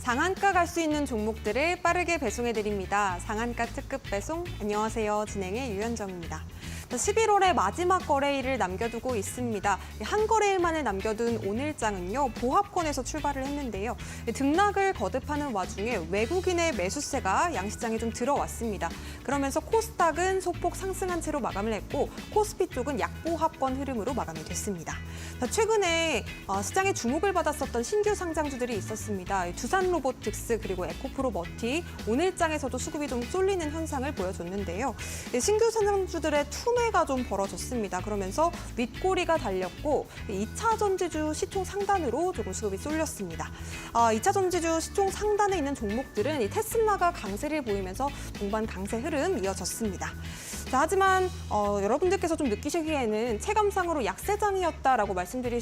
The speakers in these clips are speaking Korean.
상한가 갈 수 있는 종목들을 빠르게 배송해드립니다. 상한가 특급 배송, 안녕하세요. 진행의 유현정입니다. 11월의 마지막 거래일을 남겨두고 있습니다. 한 거래일만을 남겨둔 오늘장은요, 보합권에서 출발을 했는데요. 등락을 거듭하는 와중에 외국인의 매수세가 양시장에 좀 들어왔습니다. 그러면서 코스닥은 소폭 상승한 채로 마감을 했고, 코스피 쪽은 약보합권 흐름으로 마감이 됐습니다. 최근에 시장에 주목을 받았었던 신규 상장주들이 있었습니다. 두산로보틱스 그리고 에코프로머티, 오늘장에서도 수급이 좀 쏠리는 현상을 보여줬는데요. 신규 상장주들의 투매가 좀 벌어졌습니다. 그러면서 윗꼬리가 달렸고 2차 전지주 시총 상단으로 조금 수급이 쏠렸습니다. 2차 전지주 시총 상단에 있는 종목들은 이 테슬라가 강세를 보이면서 동반 강세 흐름 이어졌습니다. 자, 하지만 여러분들께서 좀 느끼시기에는 체감상으로 약세장이었다라고 말씀드릴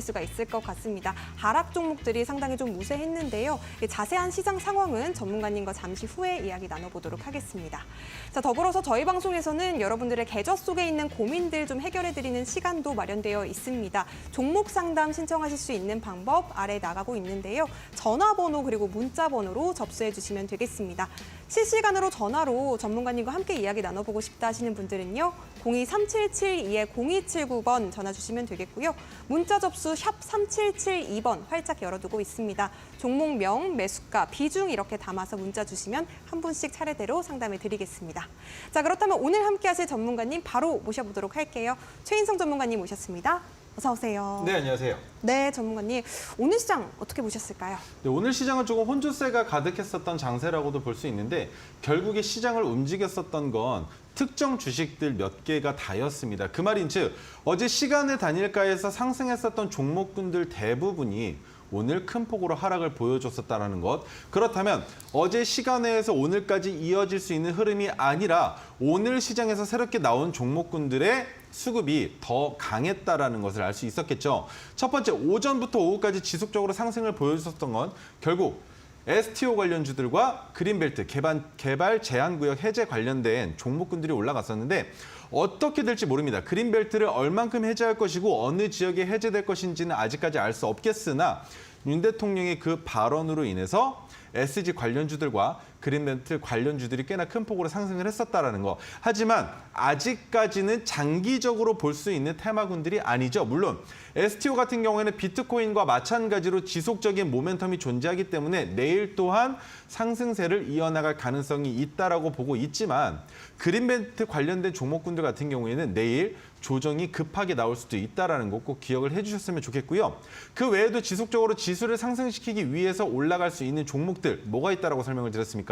수가 있을 것 같습니다. 하락 종목들이 상당히 좀 우세했는데요. 자세한 시장 상황은 전문가님과 잠시 후에 이야기 나눠보도록 하겠습니다. 자, 더불어서 저희 방송에서는 여러분들의 계좌 속에 있는 고민들 좀 해결해드리는 시간도 마련되어 있습니다. 종목 상담 신청하실 수 있는 방법 아래 나가고 있는데요. 전화번호 그리고 문자번호로 접수해 주시면 되겠습니다. 실시간으로 전화로 전문가님과 함께 이야기 나눠보고 싶다 하시는 분들은요. 02-3772-0279번 전화 주시면 되겠고요. 문자 접수 샵 3772번 활짝 열어두고 있습니다. 종목명, 매수가, 비중 이렇게 담아서 문자 주시면 한 분씩 차례대로 상담해 드리겠습니다. 자, 그렇다면 오늘 함께 하실 전문가님 바로 모셔보도록 할게요. 최인성 전문가님 모셨습니다. 어서 오세요. 네, 안녕하세요. 네, 전문가님. 오늘 시장 어떻게 보셨을까요? 네, 오늘 시장은 조금 혼조세가 가득했었던 장세라고도 볼 수 있는데 결국에 시장을 움직였었던 건 특정 주식들 몇 개가 다였습니다. 그 말인즉 어제 시간의 단일가에서 상승했었던 종목군들 대부분이 오늘 큰 폭으로 하락을 보여줬었다는 것. 그렇다면 어제 시간에서 오늘까지 이어질 수 있는 흐름이 아니라 오늘 시장에서 새롭게 나온 종목군들의 수급이 더 강했다라는 것을 알 수 있었겠죠. 첫 번째, 오전부터 오후까지 지속적으로 상승을 보여줬었던 건 결국 STO 관련주들과 그린벨트, 개발 제한구역 해제 관련된 종목군들이 올라갔었는데 어떻게 될지 모릅니다. 그린벨트를 얼만큼 해제할 것이고 어느 지역에 해제될 것인지는 아직까지 알 수 없겠으나 윤 대통령의 그 발언으로 인해서 SG 관련주들과 그린벨트 관련주들이 꽤나 큰 폭으로 상승을 했었다라는 거. 하지만 아직까지는 장기적으로 볼 수 있는 테마군들이 아니죠. 물론 STO 같은 경우에는 비트코인과 마찬가지로 지속적인 모멘텀이 존재하기 때문에 내일 또한 상승세를 이어나갈 가능성이 있다라고 보고 있지만 그린벨트 관련된 종목군들 같은 경우에는 내일 조정이 급하게 나올 수도 있다는 거 꼭 기억을 해주셨으면 좋겠고요. 그 외에도 지속적으로 지수를 상승시키기 위해서 올라갈 수 있는 종목들 뭐가 있다라고 설명을 드렸습니까?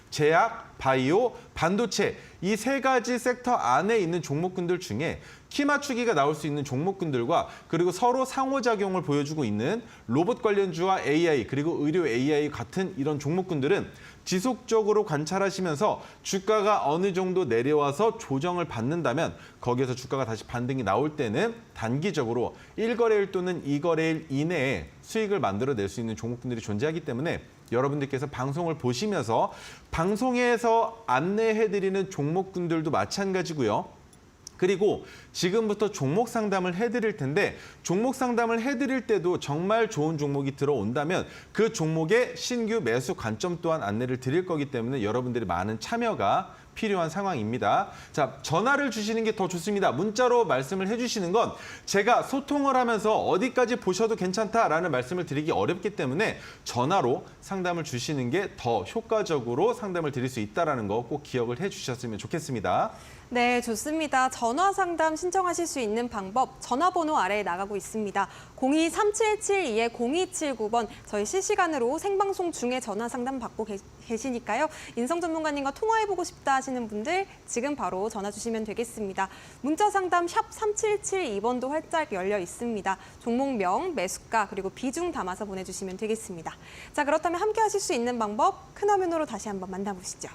제약, 바이오, 반도체 이 세 가지 섹터 안에 있는 종목군들 중에 키 맞추기가 나올 수 있는 종목군들과 그리고 서로 상호작용을 보여주고 있는 로봇 관련주와 AI 그리고 의료 AI 같은 이런 종목군들은 지속적으로 관찰하시면서 주가가 어느 정도 내려와서 조정을 받는다면 거기에서 주가가 다시 반등이 나올 때는 단기적으로 1거래일 또는 2거래일 이내에 수익을 만들어낼 수 있는 종목군들이 존재하기 때문에 여러분들께서 방송을 보시면서 방송에서 안내해드리는 종목군들도 마찬가지고요. 그리고 지금부터 종목 상담을 해드릴 텐데 종목 상담을 해드릴 때도 정말 좋은 종목이 들어온다면 그 종목의 신규 매수 관점 또한 안내를 드릴 거기 때문에 여러분들이 많은 참여가 필요한 상황입니다. 자, 전화를 주시는 게 더 좋습니다. 문자로 말씀을 해주시는 건 제가 소통을 하면서 어디까지 보셔도 괜찮다라는 말씀을 드리기 어렵기 때문에 전화로 상담을 주시는 게 더 효과적으로 상담을 드릴 수 있다는 거 꼭 기억을 해주셨으면 좋겠습니다. 네, 좋습니다. 전화 상담 신청하실 수 있는 방법 전화번호 아래에 나가고 있습니다. 02-3772-0279번 저희 실시간으로 생방송 중에 전화 상담 받고 계시니까요. 인성 전문가님과 통화해보고 싶다 하시는 분들 지금 바로 전화 주시면 되겠습니다. 문자 상담 샵 3772번도 활짝 열려 있습니다. 종목명, 매수가 그리고 비중 담아서 보내주시면 되겠습니다. 자, 그렇다면 함께 하실 수 있는 방법 큰 화면으로 다시 한번 만나보시죠.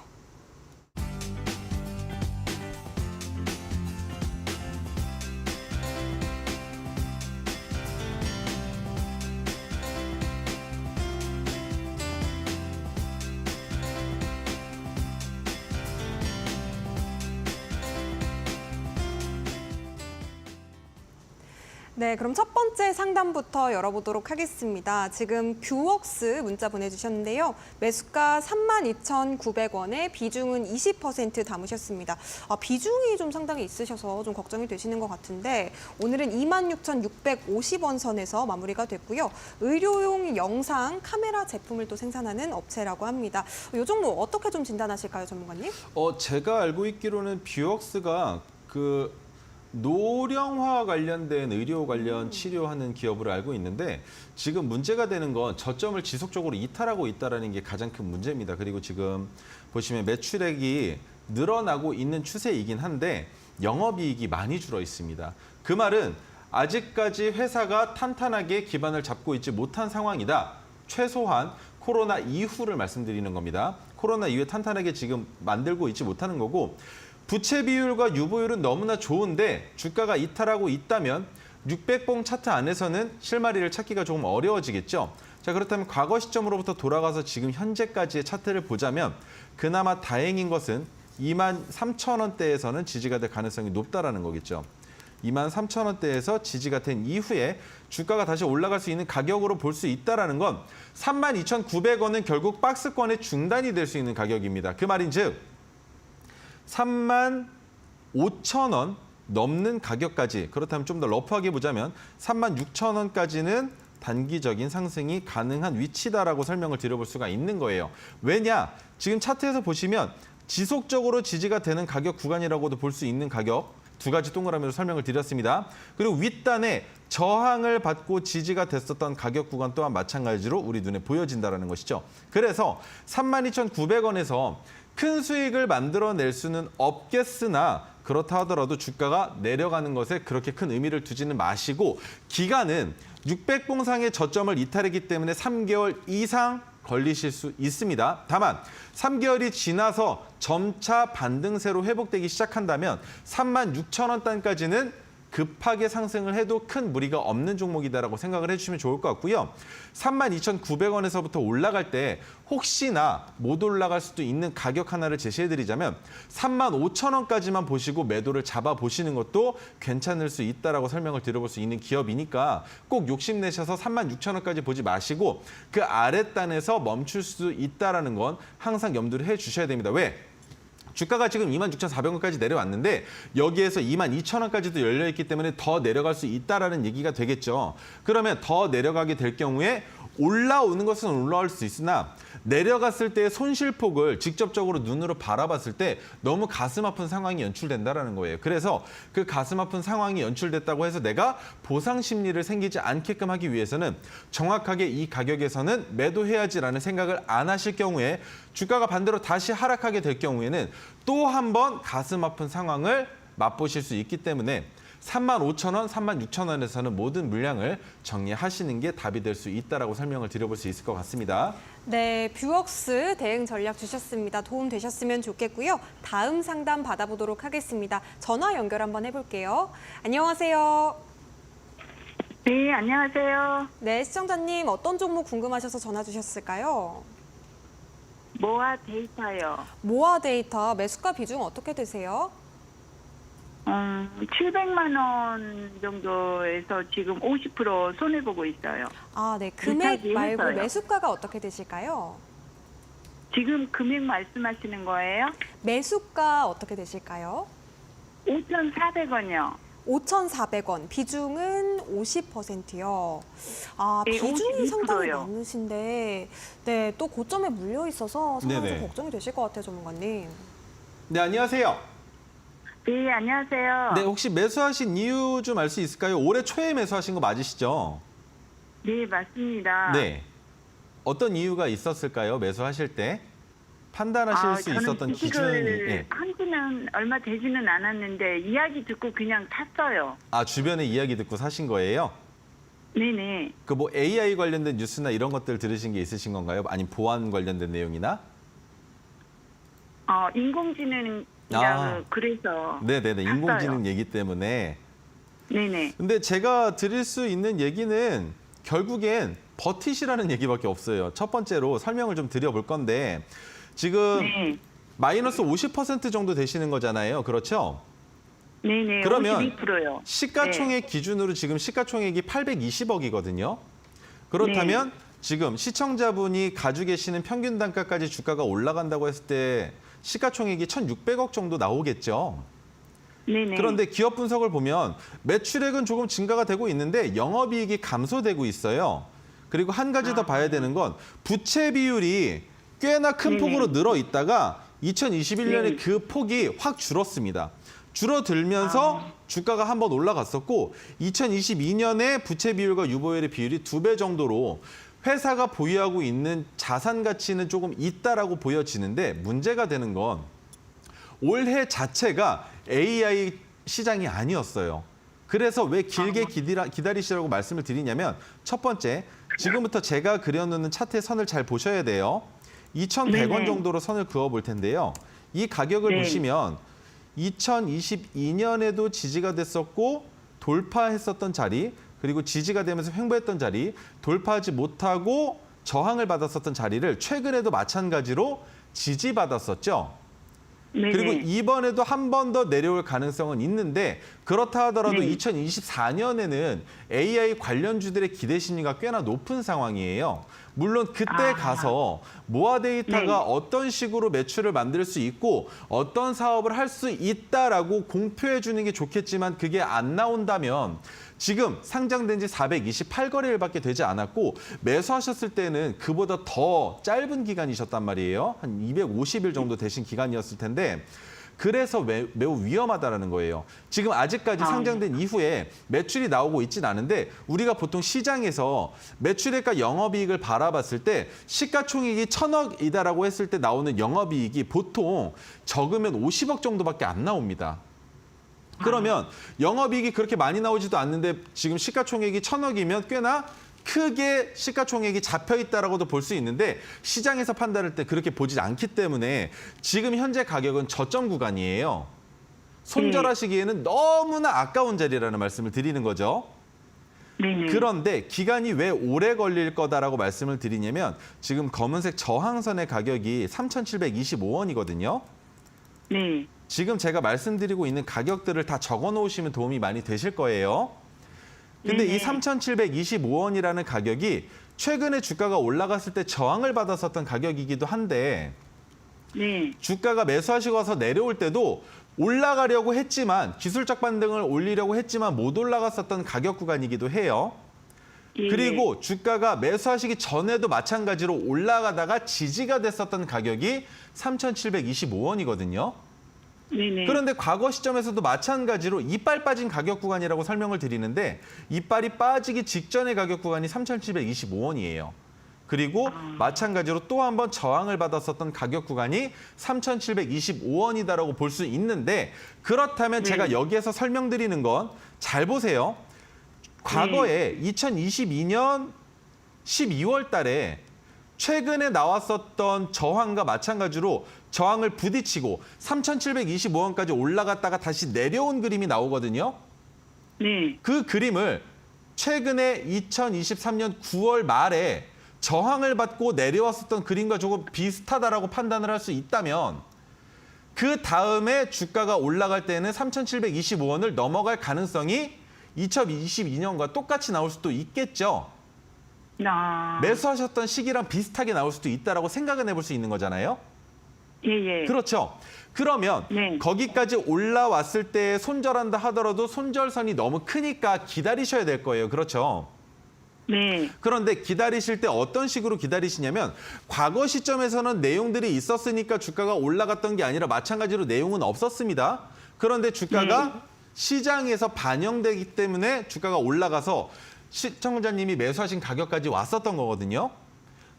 네, 그럼 첫 번째 상담부터 열어보도록 하겠습니다. 지금 뷰웍스 문자 보내주셨는데요. 매수가 32,900원에 비중은 20% 담으셨습니다. 비중이 좀 상당히 있으셔서 좀 걱정이 되시는 것 같은데 오늘은 26,650원 선에서 마무리가 됐고요. 의료용 영상 카메라 제품을 또 생산하는 업체라고 합니다. 이 종목 어떻게 좀 진단하실까요, 전문가님? 제가 알고 있기로는 뷰웍스가 노령화 관련된 의료 관련 치료하는 기업으로 알고 있는데 지금 문제가 되는 건 저점을 지속적으로 이탈하고 있다는 게 가장 큰 문제입니다. 그리고 지금 보시면 매출액이 늘어나고 있는 추세이긴 한데 영업이익이 많이 줄어 있습니다. 그 말은 아직까지 회사가 탄탄하게 기반을 잡고 있지 못한 상황이다. 최소한 코로나 이후를 말씀드리는 겁니다. 코로나 이후에 탄탄하게 지금 만들고 있지 못하는 거고 부채 비율과 유보율은 너무나 좋은데 주가가 이탈하고 있다면 600봉 차트 안에서는 실마리를 찾기가 조금 어려워지겠죠. 자, 그렇다면 과거 시점으로부터 돌아가서 지금 현재까지의 차트를 보자면 그나마 다행인 것은 23,000원대에서는 지지가 될 가능성이 높다라는 거겠죠. 23,000원대에서 지지가 된 이후에 주가가 다시 올라갈 수 있는 가격으로 볼 수 있다는 건 32,900원은 결국 박스권의 중단이 될 수 있는 가격입니다. 그 말인즉 35,000원 넘는 가격까지, 그렇다면 좀 더 러프하게 보자면 36,000원까지는 단기적인 상승이 가능한 위치다라고 설명을 드려볼 수가 있는 거예요. 왜냐? 지금 차트에서 보시면 지속적으로 지지가 되는 가격 구간이라고도 볼 수 있는 가격, 두 가지 동그라미로 설명을 드렸습니다. 그리고 윗단에 저항을 받고 지지가 됐었던 가격 구간 또한 마찬가지로 우리 눈에 보여진다는 것이죠. 그래서 32,900원에서 큰 수익을 만들어낼 수는 없겠으나 그렇다 하더라도 주가가 내려가는 것에 그렇게 큰 의미를 두지는 마시고 기간은 600봉상의 저점을 이탈했기 때문에 3개월 이상 걸리실 수 있습니다. 다만 3개월이 지나서 점차 반등세로 회복되기 시작한다면 36,000원 단까지는 급하게 상승을 해도 큰 무리가 없는 종목이다라고 생각을 해주시면 좋을 것 같고요. 32,900원에서부터 올라갈 때 혹시나 못 올라갈 수도 있는 가격 하나를 제시해드리자면 35,000원까지만 보시고 매도를 잡아보시는 것도 괜찮을 수 있다라고 설명을 드려볼 수 있는 기업이니까 꼭 욕심내셔서 36,000원까지 보지 마시고 그 아랫단에서 멈출 수 있다는 건 항상 염두를 해주셔야 됩니다. 왜? 주가가 지금 26,400원까지 내려왔는데 여기에서 22,000원까지도 열려있기 때문에 더 내려갈 수 있다라는 얘기가 되겠죠. 그러면 더 내려가게 될 경우에 올라오는 것은 올라올 수 있으나 내려갔을 때의 손실폭을 직접적으로 눈으로 바라봤을 때 너무 가슴 아픈 상황이 연출된다는 거예요. 그래서 그 가슴 아픈 상황이 연출됐다고 해서 내가 보상 심리를 생기지 않게끔 하기 위해서는 정확하게 이 가격에서는 매도해야지라는 생각을 안 하실 경우에 주가가 반대로 다시 하락하게 될 경우에는 또 한 번 가슴 아픈 상황을 맛보실 수 있기 때문에 35,000원, 36,000원에서는 모든 물량을 정리하시는 게 답이 될 수 있다라고 설명을 드려볼 수 있을 것 같습니다. 네, 뷰웍스 대응 전략 주셨습니다. 도움 되셨으면 좋겠고요. 다음 상담 받아보도록 하겠습니다. 전화 연결 한번 해볼게요. 안녕하세요. 네, 안녕하세요. 네, 시청자님 어떤 종목 궁금하셔서 전화 주셨을까요? 모아 데이터요. 모아 데이터 매수가 비중 어떻게 되세요? 700만 원 정도에서 지금 50% 손해보고 있어요. 아, 네. 금액 비슷하게 말고 했어요. 매수가가 어떻게 되실까요? 지금 금액 말씀하시는 거예요? 매수가 어떻게 되실까요? 5,400원이요. 5,400원. 비중은 50%요. 아, 네, 비중이 52% 상당히 요. 많으신데, 네, 또 고점에 물려 있어서 상당히 좀 네네. 걱정이 되실 것 같아요, 전문가님. 네, 안녕하세요. 네, 안녕하세요. 네, 혹시 매수하신 이유 좀 알 수 있을까요? 올해 초에 매수하신 거 맞으시죠? 네, 맞습니다. 네. 어떤 이유가 있었을까요? 매수하실 때? 판단하실 수 저는 있었던 기준이. 주식을 예. 한지는 얼마 되지는 않았는데 이야기 듣고 그냥 샀어요. 아, 주변의 이야기 듣고 사신 거예요? 네네. 그 뭐 AI 관련된 뉴스나 이런 것들 들으신 게 있으신 건가요? 아니면 보안 관련된 내용이나? 인공지능이라고 그래서 네네네. 샀어요. 인공지능 얘기 때문에. 네네. 근데 제가 드릴 수 있는 얘기는 결국엔 버티시라는 얘기밖에 없어요. 첫 번째로 설명을 좀 드려볼 건데 지금 네. 마이너스 50% 정도 되시는 거잖아요. 그렇죠? 네네. 그러면 52%요. 시가총액 기준으로 지금 시가총액이 820억이거든요. 그렇다면 지금 시청자분이 가지고 계시는 평균 단가까지 주가가 올라간다고 했을 때 시가총액이 1,600억 정도 나오겠죠. 네네. 그런데 기업 분석을 보면 매출액은 조금 증가가 되고 있는데 영업이익이 감소되고 있어요. 그리고 한 가지 더 봐야 되는 건 부채 비율이 꽤나 큰 네네. 폭으로 늘어 있다가 2021년에 네. 그 폭이 확 줄었습니다. 줄어들면서 주가가 한번 올라갔었고 2022년에 부채 비율과 유보율의 비율이 2배 정도로 회사가 보유하고 있는 자산 가치는 조금 있다라고 보여지는데 문제가 되는 건 올해 자체가 AI 시장이 아니었어요. 그래서 왜 길게 기다리시라고 말씀을 드리냐면 첫 번째, 지금부터 제가 그려놓는 차트의 선을 잘 보셔야 돼요. 2,100원 네네. 정도로 선을 그어볼 텐데요. 이 가격을 네. 보시면 2022년에도 지지가 됐었고 돌파했었던 자리, 그리고 지지가 되면서 횡보했던 자리, 돌파하지 못하고 저항을 받았었던 자리를 최근에도 마찬가지로 지지받았었죠. 네네. 그리고 이번에도 한 번 더 내려올 가능성은 있는데 그렇다 하더라도 네. 2024년에는 AI 관련주들의 기대 심리가 꽤나 높은 상황이에요. 물론 그때 가서 모아 데이터가 네. 어떤 식으로 매출을 만들 수 있고 어떤 사업을 할 수 있다라고 공표해 주는 게 좋겠지만 그게 안 나온다면 지금 상장된 지 428거래일밖에 되지 않았고 매수하셨을 때는 그보다 더 짧은 기간이셨단 말이에요. 한 250일 정도 되신 기간이었을 텐데 그래서 매우 위험하다라는 거예요. 지금 아직까지 상장된 이후에 매출이 나오고 있진 않은데 우리가 보통 시장에서 매출액과 영업이익을 바라봤을 때 시가총액이 1,000억이다라고 했을 때 나오는 영업이익이 보통 적으면 50억 정도밖에 안 나옵니다. 그러면 영업이익이 그렇게 많이 나오지도 않는데 지금 시가총액이 1,000억이면 꽤나 크게 시가총액이 잡혀있다라고도 볼 수 있는데 시장에서 판단할 때 그렇게 보지 않기 때문에 지금 현재 가격은 저점 구간이에요. 손절하시기에는 너무나 아까운 자리라는 말씀을 드리는 거죠. 네네. 그런데 기간이 왜 오래 걸릴 거다라고 말씀을 드리냐면 지금 검은색 저항선의 가격이 3,725원이거든요. 네. 지금 제가 말씀드리고 있는 가격들을 다 적어 놓으시면 도움이 많이 되실 거예요. 근데 이 3,725원이라는 가격이 최근에 주가가 올라갔을 때 저항을 받았었던 가격이기도 한데 네. 주가가 매수하시고 와서 내려올 때도 올라가려고 했지만 기술적 반등을 올리려고 했지만 못 올라갔었던 가격 구간이기도 해요. 예. 그리고 주가가 매수하시기 전에도 마찬가지로 올라가다가 지지가 됐었던 가격이 3,725원이거든요. 네네. 그런데 과거 시점에서도 마찬가지로 이빨 빠진 가격 구간이라고 설명을 드리는데 이빨이 빠지기 직전의 가격 구간이 3,725원이에요. 그리고 마찬가지로 또 한 번 저항을 받았었던 가격 구간이 3,725원이다라고 볼 수 있는데 그렇다면 제가 여기에서 설명드리는 건 잘 보세요. 과거에 2022년 12월 달에 최근에 나왔었던 저항과 마찬가지로 저항을 부딪히고 3,725원까지 올라갔다가 다시 내려온 그림이 나오거든요. 네. 그 그림을 최근에 2023년 9월 말에 저항을 받고 내려왔었던 그림과 조금 비슷하다라고 판단을 할 수 있다면 그 다음에 주가가 올라갈 때는 3,725원을 넘어갈 가능성이 2022년과 똑같이 나올 수도 있겠죠. 매수하셨던 시기랑 비슷하게 나올 수도 있다라고 생각은 해볼 수 있는 거잖아요. 예예. 그렇죠. 그러면 네. 거기까지 올라왔을 때 손절한다 하더라도 손절선이 너무 크니까 기다리셔야 될 거예요. 그렇죠. 네. 그런데 기다리실 때 어떤 식으로 기다리시냐면 과거 시점에서는 내용들이 있었으니까 주가가 올라갔던 게 아니라 마찬가지로 내용은 없었습니다. 그런데 주가가 시장에서 반영되기 때문에 주가가 올라가서 시청자님이 매수하신 가격까지 왔었던 거거든요.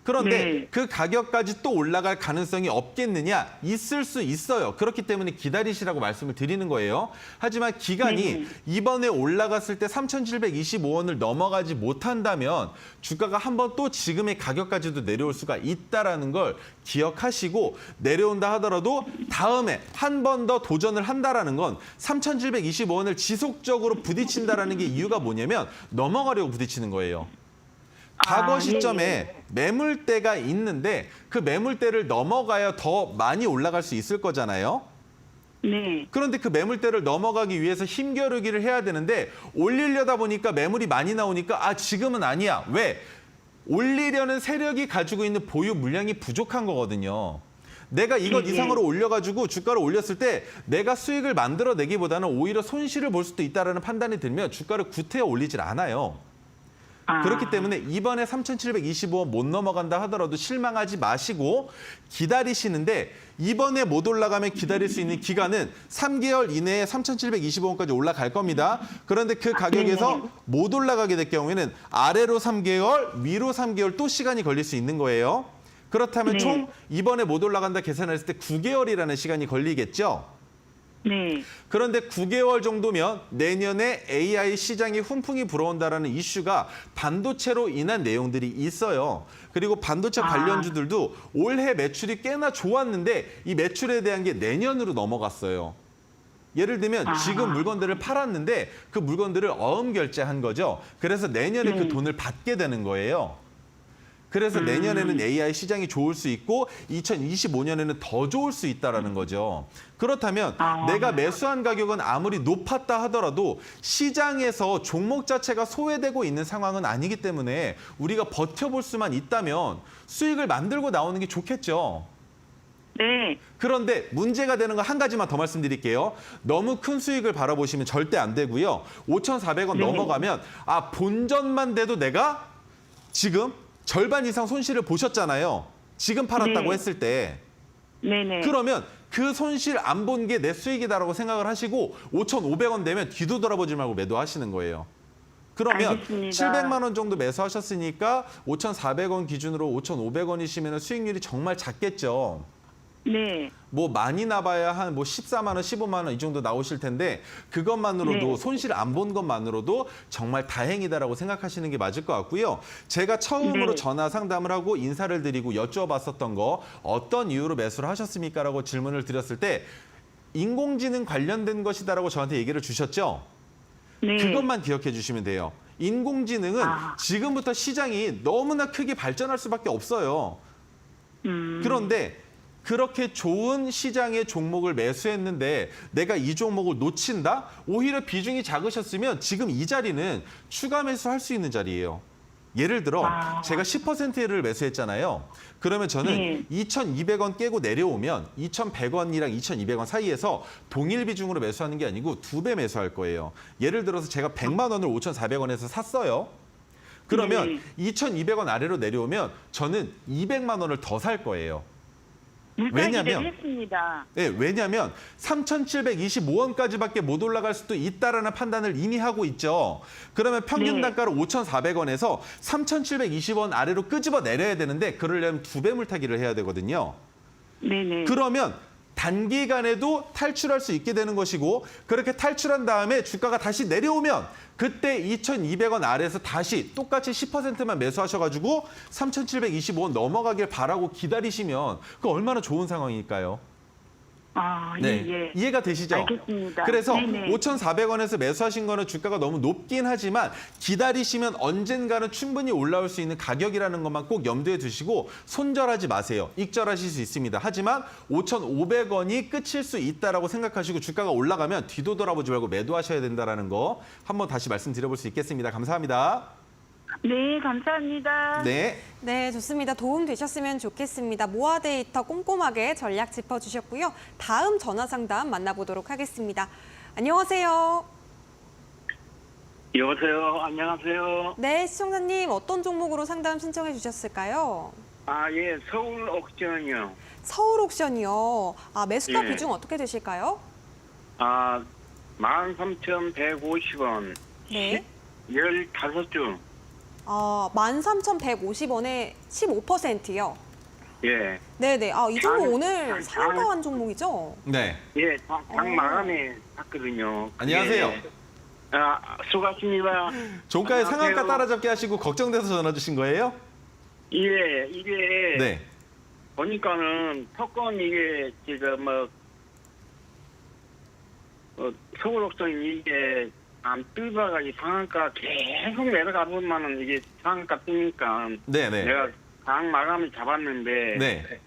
그런데 그 가격까지 또 올라갈 가능성이 없겠느냐? 있을 수 있어요. 그렇기 때문에 기다리시라고 말씀을 드리는 거예요. 하지만 기간이 이번에 올라갔을 때 3,725원을 넘어가지 못한다면 주가가 한번 또 지금의 가격까지도 내려올 수가 있다라는 걸 기억하시고 내려온다 하더라도 다음에 한 번 더 도전을 한다라는 건 3,725원을 지속적으로 부딪힌다라는 게 이유가 뭐냐면 넘어가려고 부딪히는 거예요. 과거 시점에 매물대가 있는데 그 매물대를 넘어가야 더 많이 올라갈 수 있을 거잖아요. 네. 그런데 그 매물대를 넘어가기 위해서 힘겨루기를 해야 되는데 올리려다 보니까 매물이 많이 나오니까 지금은 아니야. 왜? 올리려는 세력이 가지고 있는 보유 물량이 부족한 거거든요. 내가 이것 네. 이상으로 올려가지고 주가를 올렸을 때 내가 수익을 만들어내기보다는 오히려 손실을 볼 수도 있다는 판단이 들면 주가를 구태여 올리질 않아요. 그렇기 때문에 이번에 3,725원 못 넘어간다 하더라도 실망하지 마시고 기다리시는데 이번에 못 올라가면 기다릴 수 있는 기간은 3개월 이내에 3,725원까지 올라갈 겁니다. 그런데 그 가격에서 못 올라가게 될 경우에는 아래로 3개월, 위로 3개월 또 시간이 걸릴 수 있는 거예요. 그렇다면 네. 총 이번에 못 올라간다 계산했을 때 9개월이라는 시간이 걸리겠죠. 네. 그런데 9개월 정도면 내년에 AI 시장이 훈풍이 불어온다라는 이슈가 반도체로 인한 내용들이 있어요. 그리고 반도체 관련주들도 올해 매출이 꽤나 좋았는데 이 매출에 대한 게 내년으로 넘어갔어요. 예를 들면 지금 물건들을 팔았는데 그 물건들을 어음 결제한 거죠. 그래서 내년에 그 돈을 받게 되는 거예요. 그래서 내년에는 AI 시장이 좋을 수 있고 2025년에는 더 좋을 수 있다는 거죠. 그렇다면 내가 매수한 가격은 아무리 높았다 하더라도 시장에서 종목 자체가 소외되고 있는 상황은 아니기 때문에 우리가 버텨볼 수만 있다면 수익을 만들고 나오는 게 좋겠죠. 네. 그런데 문제가 되는 거 한 가지만 더 말씀드릴게요. 너무 큰 수익을 바라보시면 절대 안 되고요. 5,400원 넘어가면 본전만 돼도 내가 지금 절반 이상 손실을 보셨잖아요. 지금 팔았다고 했을 때. 네네. 그러면 그 손실 안 본 게 내 수익이다라고 생각을 하시고 5,500원 되면 뒤도 돌아보지 말고 매도하시는 거예요. 그러면 알겠습니다. 700만 원 정도 매수하셨으니까 5,400원 기준으로 5,500원이시면 수익률이 정말 작겠죠. 네. 뭐 많이 나봐야 한 14만 원, 15만 원 이 정도 나오실 텐데 그것만으로도 네. 손실 안 본 것만으로도 정말 다행이다라고 생각하시는 게 맞을 것 같고요. 제가 처음으로 네. 전화 상담을 하고 인사를 드리고 여쭈어봤었던 거 어떤 이유로 매수를 하셨습니까라고 질문을 드렸을 때 인공지능 관련된 것이다라고 저한테 얘기를 주셨죠. 네. 그것만 기억해 주시면 돼요. 인공지능은 지금부터 시장이 너무나 크게 발전할 수밖에 없어요. 그런데 그렇게 좋은 시장의 종목을 매수했는데 내가 이 종목을 놓친다? 오히려 비중이 작으셨으면 지금 이 자리는 추가 매수할 수 있는 자리예요. 예를 들어 제가 10%를 매수했잖아요. 그러면 저는 2,200원 깨고 내려오면 2,100원이랑 2,200원 사이에서 동일 비중으로 매수하는 게 아니고 2배 매수할 거예요. 예를 들어서 제가 100만 원을 5,400원에서 샀어요. 그러면 2,200원 아래로 내려오면 저는 200만 원을 더 살 거예요. 왜냐면 했습니다. 네, 왜냐하면 3,725원까지밖에 못 올라갈 수도 있다라는 판단을 이미 하고 있죠. 그러면 평균 단가로 5,400원에서 3,720원 아래로 끄집어 내려야 되는데 그러려면 2배 물타기를 해야 되거든요. 네네. 그러면 단기간에도 탈출할 수 있게 되는 것이고 그렇게 탈출한 다음에 주가가 다시 내려오면 그때 2,200원 아래에서 다시 똑같이 10%만 매수하셔가지고 3,725원 넘어가길 바라고 기다리시면 그 얼마나 좋은 상황일까요? 네, 이해가 되시죠? 알겠습니다. 그래서 네네. 5,400원에서 매수하신 거는 주가가 너무 높긴 하지만 기다리시면 언젠가는 충분히 올라올 수 있는 가격이라는 것만 꼭 염두에 두시고 손절하지 마세요. 익절하실 수 있습니다. 하지만 5,500원이 끝일 수 있다라고 생각하시고 주가가 올라가면 뒤도 돌아보지 말고 매도하셔야 된다는 거 한번 다시 말씀드려볼 수 있겠습니다. 감사합니다. 네, 감사합니다. 네. 네, 좋습니다. 도움 되셨으면 좋겠습니다. 모아 데이터 꼼꼼하게 전략 짚어주셨고요. 다음 전화 상담 만나보도록 하겠습니다. 안녕하세요. 여보세요. 안녕하세요. 네, 시청자님 어떤 종목으로 상담 신청해 주셨을까요? 예, 서울 옥션이요. 서울 옥션이요. 매수가 예. 비중 어떻게 되실까요? 13,150원. 네. 15주. 13,150원에 15%요. 예. 네네. 이 종목 오늘 장- 상당한 종목이죠? 네. 예, 장 마감에 샀거든요. 안녕하세요. 수고하십니다. 종가의 안녕하세요. 상한가 따라잡기 하시고 걱정돼서 전화 주신 거예요? 예, 이게 네. 보니까는 토건 이게 지금 서울 옥션 이게 안 뜨다가 이 상한가 계속 내려가 보면은 이게 상한가 뜨니까 네네. 내가 장 마감을 잡았는데 네.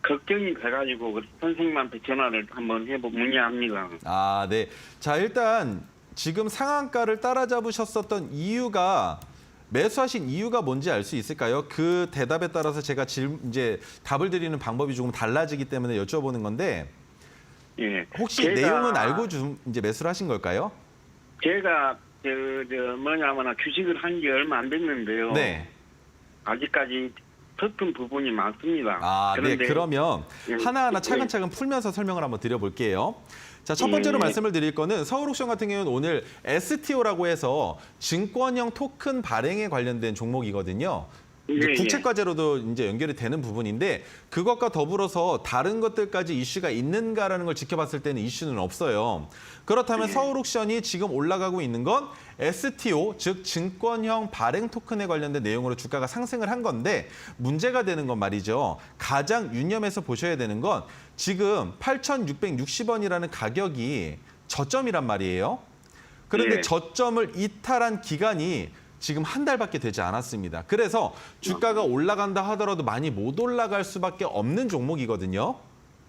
걱정이 돼가지고 그 선생님한테 전화를 한번 문의합니다. 아, 네. 자, 일단 지금 상한가를 따라잡으셨었던 이유가 매수하신 이유가 뭔지 알 수 있을까요? 그 대답에 따라서 제가 이제 답을 드리는 방법이 조금 달라지기 때문에 여쭤보는 건데 예. 혹시 제가- 내용은 알고 이제 매수를 하신 걸까요? 제가 뭐냐면 주식을 한 지 얼마 안 됐는데요. 네. 아직까지 덮은 부분이 많습니다. 아, 네. 그런데 그러면 예, 하나하나 예. 차근차근 풀면서 설명을 한번 드려볼게요. 자, 첫 번째로 예. 말씀을 드릴 거는 서울옥션 같은 경우는 오늘 STO라고 해서 증권형 토큰 발행에 관련된 종목이거든요. 이제 예, 예. 국채과제로도 이제 연결이 되는 부분인데 그것과 더불어서 다른 것들까지 이슈가 있는가라는 걸 지켜봤을 때는 이슈는 없어요. 그렇다면 예. 서울옥션이 지금 올라가고 있는 건 STO, 즉 증권형 발행 토큰에 관련된 내용으로 주가가 상승을 한 건데 문제가 되는 건 말이죠. 가장 유념해서 보셔야 되는 건 지금 8,660원이라는 가격이 저점이란 말이에요. 그런데 예. 저점을 이탈한 기간이 지금 한 달밖에 되지 않았습니다. 그래서 주가가 올라간다 하더라도 많이 못 올라갈 수밖에 없는 종목이거든요.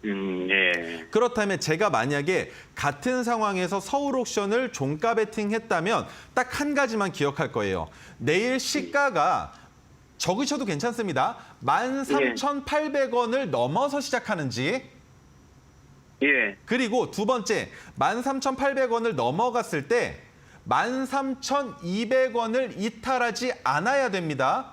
예. 그렇다면 제가 만약에 같은 상황에서 서울옥션을 종가 베팅했다면 딱 한 가지만 기억할 거예요. 내일 시가가 적으셔도 괜찮습니다. 13,800원을 넘어서 시작하는지 예. 그리고 두 번째 13,800원을 넘어갔을 때 13,200원을 이탈하지 않아야 됩니다.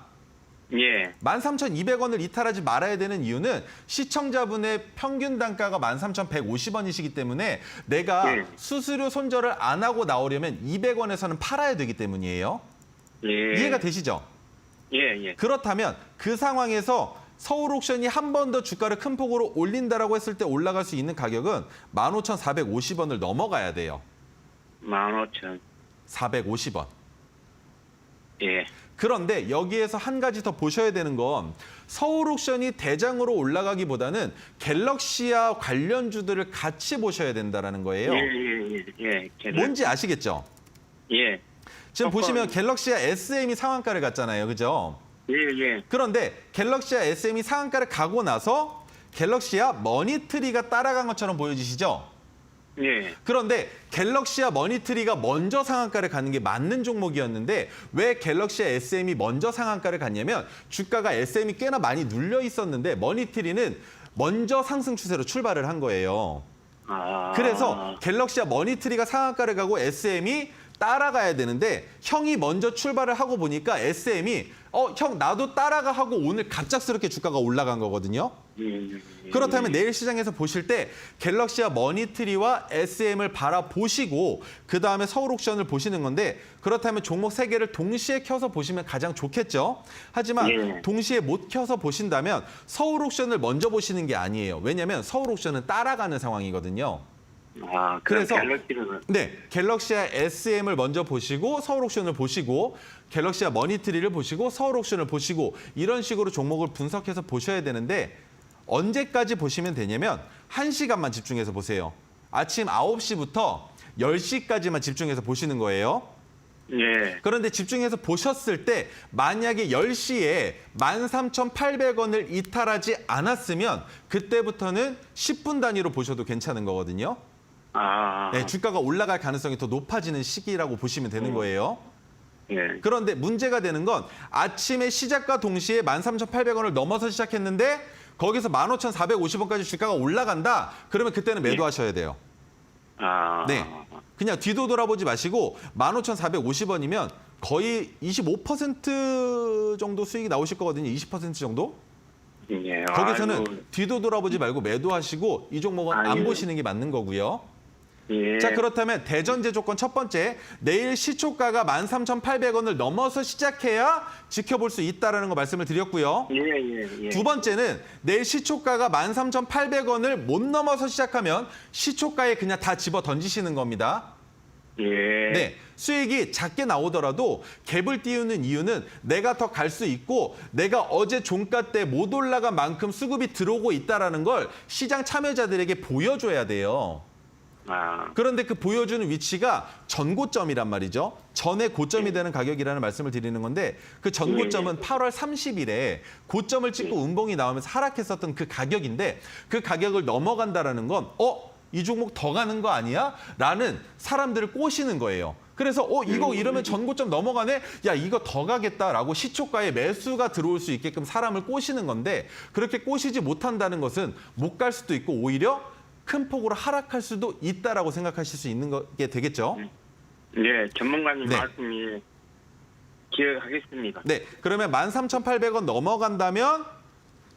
예. 13,200원을 이탈하지 말아야 되는 이유는 시청자분의 평균 단가가 13,150원이시기 때문에 내가 예. 수수료 손절을 안 하고 나오려면 200원에서는 팔아야 되기 때문이에요. 예. 이해가 되시죠? 예. 예. 그렇다면 그 상황에서 서울옥션이 한 번 더 주가를 큰 폭으로 올린다라고 했을 때 올라갈 수 있는 가격은 15,450원을 넘어가야 돼요. 15,000. 450원. 예. 그런데 여기에서 한 가지 더 보셔야 되는 건 서울옥션이 대장으로 올라가기보다는 갤럭시와 관련주들을 같이 보셔야 된다는 거예요. 예. 뭔지 아시겠죠? 예. 지금 보시면 갤럭시와 SM이 상한가를 갔잖아요. 그죠? 예. 그런데 갤럭시와 SM이 상한가를 가고 나서 갤럭시와 머니트리가 따라간 것처럼 보여지시죠? 예. 그런데 갤럭시와 머니트리가 먼저 상한가를 가는 게 맞는 종목이었는데 왜 갤럭시와 SM이 먼저 상한가를 갔냐면 주가가 SM이 꽤나 많이 눌려 있었는데 머니트리는 먼저 상승 추세로 출발을 한 거예요. 아. 그래서 갤럭시와 머니트리가 상한가를 가고 SM이 따라가야 되는데 형이 먼저 출발을 하고 보니까 SM이 형 나도 따라가 하고 오늘 갑작스럽게 주가가 올라간 거거든요. 그렇다면 내일 시장에서 보실 때 갤럭시와 머니트리와 SM을 바라보시고 그다음에 서울옥션을 보시는 건데 그렇다면 종목 세 개를 동시에 켜서 보시면 가장 좋겠죠. 하지만 예. 동시에 못 켜서 보신다면 서울옥션을 먼저 보시는 게 아니에요. 왜냐하면 서울옥션은 따라가는 상황이거든요. 아, 그래서 갤럭시는 네, 갤럭시와 SM을 먼저 보시고 서울옥션을 보시고 갤럭시와 머니트리를 보시고 서울옥션을 보시고 이런 식으로 종목을 분석해서 보셔야 되는데 언제까지 보시면 되냐면 1시간만 집중해서 보세요. 아침 9시부터 10시까지만 집중해서 보시는 거예요. 예. 그런데 집중해서 보셨을 때 만약에 10시에 13,800원을 이탈하지 않았으면 그때부터는 10분 단위로 보셔도 괜찮은 거거든요. 아. 네, 주가가 올라갈 가능성이 더 높아지는 시기라고 보시면 되는 거예요. 예. 그런데 문제가 되는 건 아침에 시작과 동시에 13,800원을 넘어서 시작했는데 거기서 15,450원까지 주가가 올라간다. 그러면 그때는 매도하셔야 돼요. 아. 네. 그냥 뒤도 돌아보지 마시고 15,450원이면 거의 25% 정도 수익이 나오실 거거든요. 20% 정도? 예. 거기서는 아이고. 뒤도 돌아보지 말고 매도하시고 이 종목은 아, 안 예. 보시는 게 맞는 거고요. 예. 자, 그렇다면 대전제 조건 첫 번째, 내일 시초가가 13,800원을 넘어서 시작해야 지켜볼 수 있다는 거 말씀을 드렸고요. 예. 두 번째는 내일 시초가가 13,800원을 못 넘어서 시작하면 시초가에 그냥 다 집어 던지시는 겁니다. 예. 네, 수익이 작게 나오더라도 갭을 띄우는 이유는 내가 더 갈 수 있고 내가 어제 종가 때 못 올라간 만큼 수급이 들어오고 있다는 걸 시장 참여자들에게 보여줘야 돼요. 그런데 그 보여주는 위치가 전고점이란 말이죠. 전에 고점이 되는 가격이라는 말씀을 드리는 건데 그 전고점은 8월 30일에 고점을 찍고 음봉이 나오면서 하락했었던 그 가격인데 그 가격을 넘어간다라는 건 이 종목 더 가는 거 아니야? 라는 사람들을 꼬시는 거예요. 그래서 이거 이러면 전고점 넘어가네? 야, 이거 더 가겠다라고 시초가에 매수가 들어올 수 있게끔 사람을 꼬시는 건데 그렇게 꼬시지 못한다는 것은 못 갈 수도 있고 오히려 큰 폭으로 하락할 수도 있다라고 생각하실 수 있는 게 되겠죠? 네, 전문가님 네. 말씀이 기억하겠습니다. 네, 그러면 13,800원 넘어간다면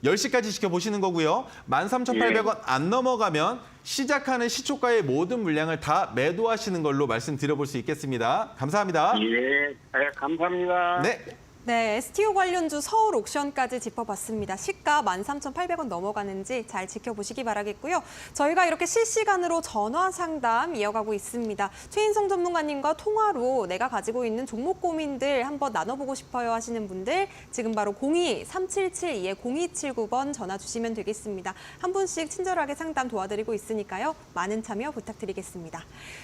10시까지 지켜보시는 거고요. 13,800원 안 넘어가면 시작하는 시초가의 모든 물량을 다 매도하시는 걸로 말씀드려볼 수 있겠습니다. 감사합니다. 예, 감사합니다. 네. 네, STO 관련주 서울 옥션까지 짚어봤습니다. 시가 13,800원 넘어가는지 잘 지켜보시기 바라겠고요. 저희가 이렇게 실시간으로 전화 상담 이어가고 있습니다. 최인성 전문가님과 통화로 내가 가지고 있는 종목 고민들 한번 나눠보고 싶어요 하시는 분들 지금 바로 02-3772-0279번 전화 주시면 되겠습니다. 한 분씩 친절하게 상담 도와드리고 있으니까요. 많은 참여 부탁드리겠습니다.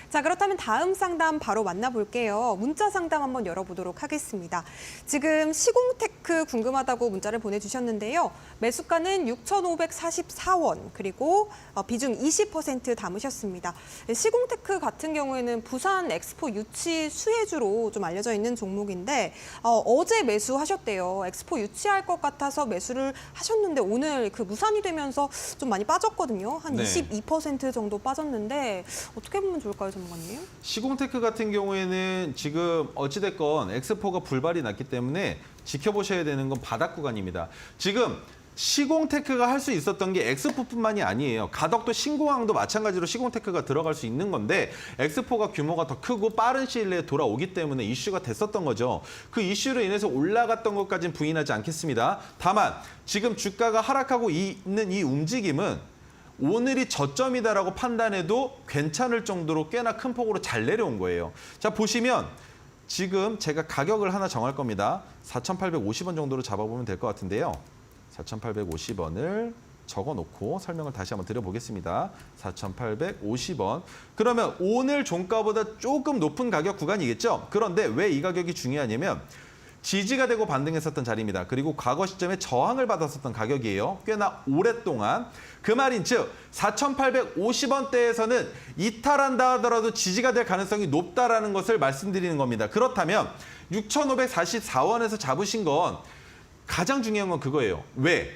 자, 그렇다면 다음 상담 바로 만나볼게요. 문자 상담 한번 열어보도록 하겠습니다. 지금 시공테크 궁금하다고 문자를 보내주셨는데요. 매수가는 6,544원 그리고 비중 20% 담으셨습니다. 시공테크 같은 경우에는 부산 엑스포 유치 수혜주로 좀 알려져 있는 종목인데 어제 매수하셨대요. 엑스포 유치할 것 같아서 매수를 하셨는데 오늘 그 무산이 되면서 좀 많이 빠졌거든요. 한 네. 22% 정도 빠졌는데 어떻게 보면 좋을까요, 전문가님? 시공테크 같은 경우에는 지금 어찌됐건 엑스포가 불발이 났기 때문에 지켜보셔야 되는 건 바닥 구간입니다. 지금 시공테크가 할 수 있었던 게 엑스포뿐만이 아니에요. 가덕도 신공항도 마찬가지로 시공테크가 들어갈 수 있는 건데 엑스포가 규모가 더 크고 빠른 시일 내에 돌아오기 때문에 이슈가 됐었던 거죠. 그 이슈로 인해서 올라갔던 것까지는 부인하지 않겠습니다. 다만 지금 주가가 하락하고 있는 이 움직임은 오늘이 저점이다라고 판단해도 괜찮을 정도로 꽤나 큰 폭으로 잘 내려온 거예요. 자, 보시면 지금 제가 가격을 하나 정할 겁니다. 4,850원 정도로 잡아보면 될 것 같은데요. 4,850원을 적어놓고 설명을 다시 한번 드려보겠습니다. 4,850원. 그러면 오늘 종가보다 조금 높은 가격 구간이겠죠? 그런데 왜 이 가격이 중요하냐면 지지가 되고 반등했었던 자리입니다. 그리고 과거 시점에 저항을 받았었던 가격이에요. 꽤나 오랫동안. 그 말인즉 4,850원대에서는 이탈한다 하더라도 지지가 될 가능성이 높다라는 것을 말씀드리는 겁니다. 그렇다면 6,544원에서 잡으신 건 가장 중요한 건 그거예요. 왜?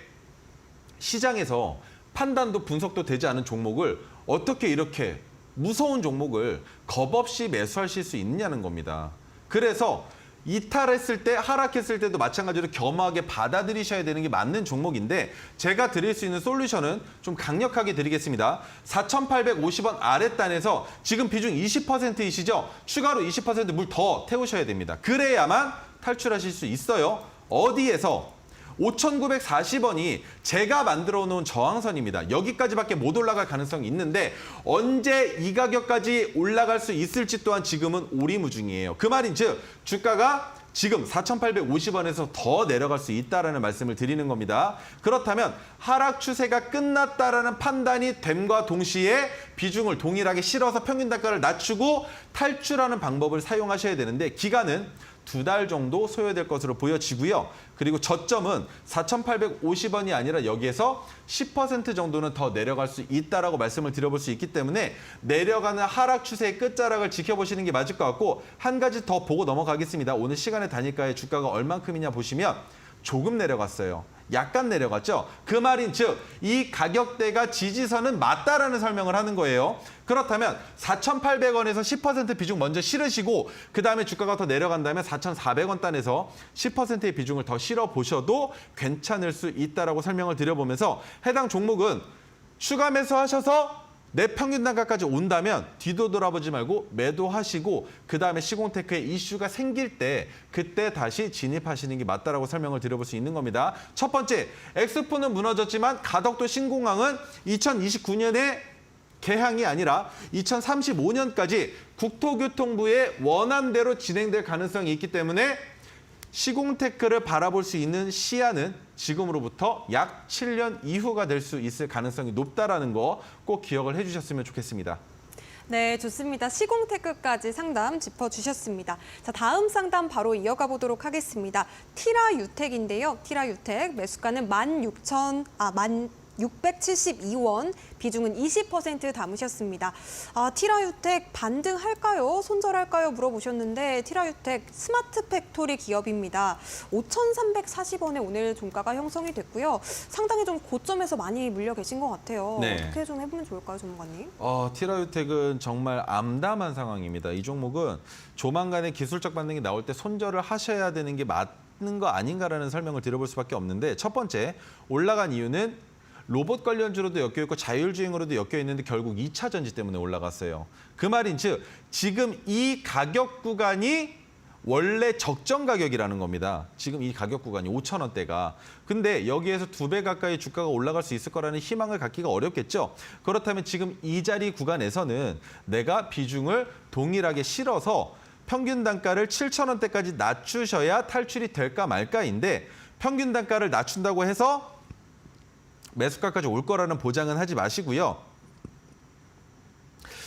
시장에서 판단도 분석도 되지 않은 종목을 어떻게 이렇게 무서운 종목을 겁 없이 매수하실 수 있느냐는 겁니다. 그래서 이탈했을 때, 하락했을 때도 마찬가지로 겸허하게 받아들이셔야 되는 게 맞는 종목인데 제가 드릴 수 있는 솔루션은 좀 강력하게 드리겠습니다. 4,850원 아랫단에서 지금 비중 20%이시죠? 추가로 20% 물 더 태우셔야 됩니다. 그래야만 탈출하실 수 있어요. 어디에서? 5,940원이 제가 만들어 놓은 저항선입니다. 여기까지밖에 못 올라갈 가능성이 있는데 언제 이 가격까지 올라갈 수 있을지 또한 지금은 오리무중이에요. 그 말인즉 주가가 지금 4,850원에서 더 내려갈 수 있다는 말씀을 드리는 겁니다. 그렇다면 하락 추세가 끝났다라는 판단이 됨과 동시에 비중을 동일하게 실어서 평균 단가를 낮추고 탈출하는 방법을 사용하셔야 되는데 기간은 2달 정도 소요될 것으로 보여지고요. 그리고 저점은 4,850원이 아니라 여기에서 10% 정도는 더 내려갈 수 있다라고 말씀을 드려볼 수 있기 때문에 내려가는 하락 추세의 끝자락을 지켜보시는 게 맞을 것 같고 한 가지 더 보고 넘어가겠습니다. 오늘 시간의 단일가의 주가가 얼만큼이냐 보시면 조금 내려갔어요. 약간 내려갔죠. 그 말인즉 이 가격대가 지지선은 맞다라는 설명을 하는 거예요. 그렇다면 4,800원에서 10% 비중 먼저 실으시고 그다음에 주가가 더 내려간다면 4,400원 단에서 10%의 비중을 더 실어 보셔도 괜찮을 수 있다라고 설명을 드려보면서 해당 종목은 추가 매수하셔서 내 평균 단가까지 온다면 뒤도 돌아보지 말고 매도하시고 그다음에 시공테크의 이슈가 생길 때 그때 다시 진입하시는 게 맞다라고 설명을 드려볼 수 있는 겁니다. 첫 번째, 엑스포는 무너졌지만 가덕도 신공항은 2029년에 개항이 아니라 2035년까지 국토교통부의 원안대로 진행될 가능성이 있기 때문에 시공테크를 바라볼 수 있는 시야는 지금으로부터 약 7년 이후가 될 수 있을 가능성이 높다라는 거 꼭 기억을 해주셨으면 좋겠습니다. 네, 좋습니다. 시공테크까지 상담 짚어주셨습니다. 자, 다음 상담 바로 이어가 보도록 하겠습니다. 티라유텍인데요. 티라유텍 매수가는 1672원, 비중은 20% 담으셨습니다. 티라유텍 반등할까요? 손절할까요? 물어보셨는데 티라유텍 스마트 팩토리 기업입니다. 5,340원에 오늘 종가가 형성이 됐고요. 상당히 좀 고점에서 많이 물려 계신 것 같아요. 네. 어떻게 좀 해보면 좋을까요, 전문가님? 티라유텍은 정말 암담한 상황입니다. 이 종목은 조만간에 기술적 반등이 나올 때 손절을 하셔야 되는 게 맞는 거 아닌가라는 설명을 드려볼 수밖에 없는데, 첫 번째, 올라간 이유는 로봇 관련주로도 엮여있고 자율주행으로도 엮여있는데 결국 2차 전지 때문에 올라갔어요. 그 말인즉 지금 이 가격 구간이 원래 적정 가격이라는 겁니다. 지금 이 가격 구간이 5,000원대가. 근데 여기에서 2배 가까이 주가가 올라갈 수 있을 거라는 희망을 갖기가 어렵겠죠. 그렇다면 지금 이 자리 구간에서는 내가 비중을 동일하게 실어서 평균 단가를 7,000원대까지 낮추셔야 탈출이 될까 말까인데, 평균 단가를 낮춘다고 해서 매수가까지 올 거라는 보장은 하지 마시고요.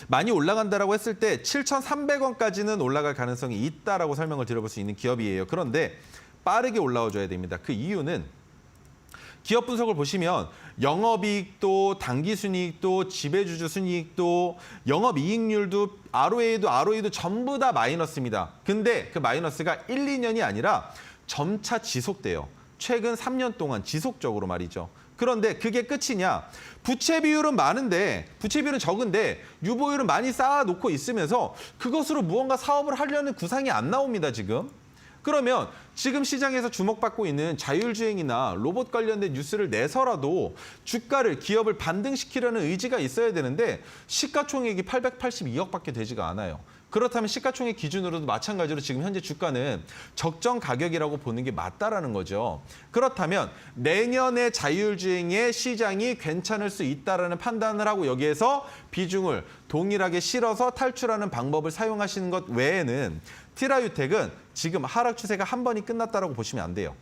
많이 올라간다라고 했을 때 7,300원까지는 올라갈 가능성이 있다라고 설명을 드려볼 수 있는 기업이에요. 그런데 빠르게 올라와줘야 됩니다. 그 이유는 기업 분석을 보시면 영업이익도, 당기순이익도, 지배주주 순이익도, 영업이익률도, ROA도 전부 다 마이너스입니다. 근데 그 마이너스가 1, 2년이 아니라 점차 지속돼요. 최근 3년 동안 지속적으로 말이죠. 그런데 그게 끝이냐? 부채 비율은 많은데, 부채 비율은 적은데 유보율은 많이 쌓아놓고 있으면서 그것으로 무언가 사업을 하려는 구상이 안 나옵니다, 지금. 그러면 지금 시장에서 주목받고 있는 자율주행이나 로봇 관련된 뉴스를 내서라도 주가를, 기업을 반등시키려는 의지가 있어야 되는데 시가총액이 882억밖에 되지가 않아요. 그렇다면 시가총액 기준으로도 마찬가지로 지금 현재 주가는 적정 가격이라고 보는 게 맞다라는 거죠. 그렇다면 내년에 자율주행의 시장이 괜찮을 수 있다라는 판단을 하고 여기에서 비중을 동일하게 실어서 탈출하는 방법을 사용하시는 것 외에는 티라유텍은 지금 하락 추세가 한 번이 끝났다라고 보시면 안 돼요.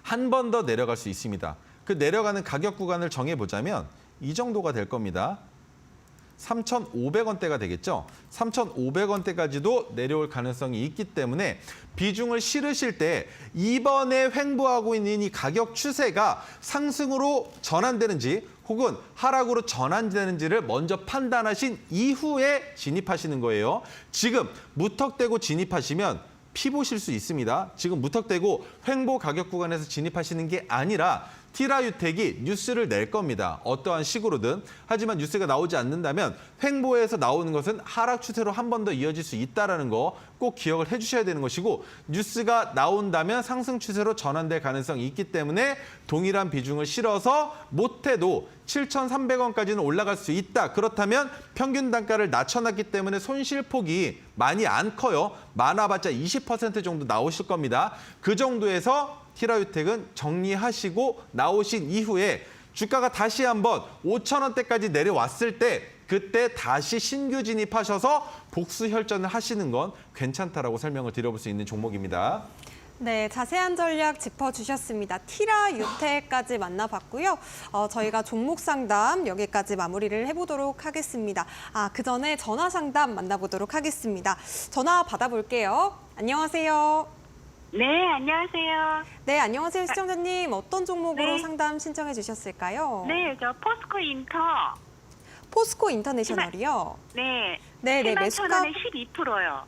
한 번 더 내려갈 수 있습니다. 그 내려가는 가격 구간을 정해보자면 이 정도가 될 겁니다. 3,500원대가 되겠죠. 3,500원대까지도 내려올 가능성이 있기 때문에 비중을 실으실 때 이번에 횡보하고 있는 이 가격 추세가 상승으로 전환되는지 혹은 하락으로 전환되는지를 먼저 판단하신 이후에 진입하시는 거예요. 지금 무턱대고 진입하시면 피 보실 수 있습니다. 지금 무턱대고 횡보 가격 구간에서 진입하시는 게 아니라 티라유텍이 뉴스를 낼 겁니다. 어떠한 식으로든. 하지만 뉴스가 나오지 않는다면 횡보에서 나오는 것은 하락 추세로 한 번 더 이어질 수 있다는 거 꼭 기억을 해주셔야 되는 것이고, 뉴스가 나온다면 상승 추세로 전환될 가능성이 있기 때문에 동일한 비중을 실어서 못해도 7,300원까지는 올라갈 수 있다. 그렇다면 평균 단가를 낮춰놨기 때문에 손실폭이 많이 안 커요. 많아봤자 20% 정도 나오실 겁니다. 그 정도에서 티라유텍은 정리하시고 나오신 이후에 주가가 다시 한번 5,000원대까지 내려왔을 때 그때 다시 신규 진입하셔서 복수 혈전을 하시는 건 괜찮다라고 설명을 드려볼 수 있는 종목입니다. 네, 자세한 전략 짚어주셨습니다. 티라유텍까지 만나봤고요. 저희가 종목 상담 여기까지 마무리를 해보도록 하겠습니다. 그 전에 전화 상담 만나보도록 하겠습니다. 전화 받아볼게요. 안녕하세요. 네, 안녕하세요. 네, 안녕하세요. 시청자님. 어떤 종목으로 네. 상담 신청해 주셨을까요? 네, 저 포스코 인터. 포스코 인터내셔널이요? 네. 네, 7만 매수가 1,000원에 12%요.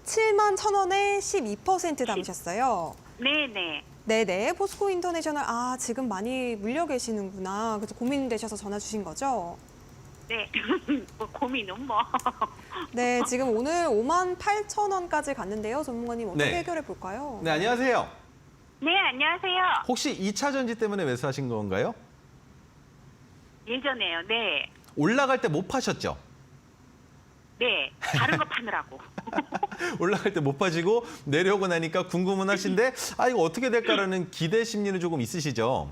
7만 1,000원에 12% 담으셨어요. 네네. 네네, 포스코 인터내셔널. 지금 많이 물려 계시는구나. 그래서 고민되셔서 전화 주신 거죠? 네. 뭐 고민은 뭐. 네, 지금 오늘 5만 8,000원까지 갔는데요. 전문가님 어떻게 네. 해결해 볼까요? 네, 안녕하세요. 네, 안녕하세요. 혹시 2차 전지 때문에 매수하신 건가요? 예전에요. 네. 올라갈 때 못 파셨죠? 네. 다른 거 파느라고. 올라갈 때 못 파시고 내려오고 나니까 궁금은 하신데 이거 어떻게 될까라는 기대 심리는 조금 있으시죠?